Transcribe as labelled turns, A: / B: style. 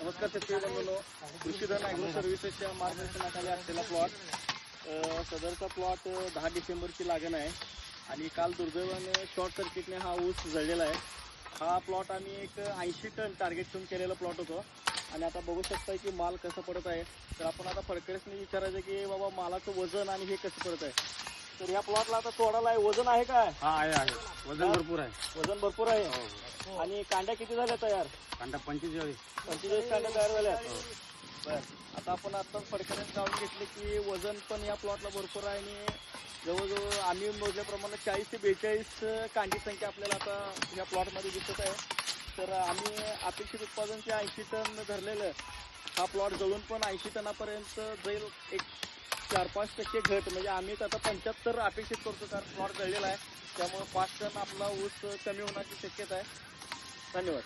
A: नमस्कार शेतकरी बंधूंनो, कृषीधन ॲग्रो सर्व्हिसेसच्या मार्गदर्शनाखाली असलेला प्लॉट सदरचा प्लॉट 10 डिसेंबरची लागण आहे आणि काल दुर्दैवाने शॉर्ट सर्किटने हा ऊस जळलेला आहे. हा प्लॉट आम्ही एक 80 टन टार्गेट ठेवून केलेला प्लॉट होतो आणि आता बघू शकता की माल कसं पडत आहे. तर आपण आता फडकरेसनी विचारायचं की बाबा मालाचं वजन आणि हे कसं पडत आहे. तर या प्लॉटला आता तोडाला आहे, वजन आहे काय?
B: हा आहे वजन भरपूर आहे.
A: वजन भरपूर आहे आणि कांड्या किती झाल्या तयार?
B: कांदा 45
A: कांड्या तयार झाल्या. बरं, आता आपण आता फडकरेस जाऊन घेतले की वजन पण या प्लॉटला भरपूर आहे आणि जवळजवळ आम्ही मोजल्याप्रमाणे 40 ते 42 कांडी संख्या आपल्याला आता या प्लॉटमध्ये दिसत आहे. तर आम्ही अपेक्षित उत्पादनचे 80 टन धरलेलं, हा प्लॉट जवळून पण 80 टनापर्यंत जाईल. एक 4-5% घट, म्हणजे आम्ही आता 75 अपेक्षित करतो कारण प्लॉट जळलेला आहे. त्यामुळे 5 टन आपला ऊस कमी होण्याची शक्यता आहे. धन्यवाद.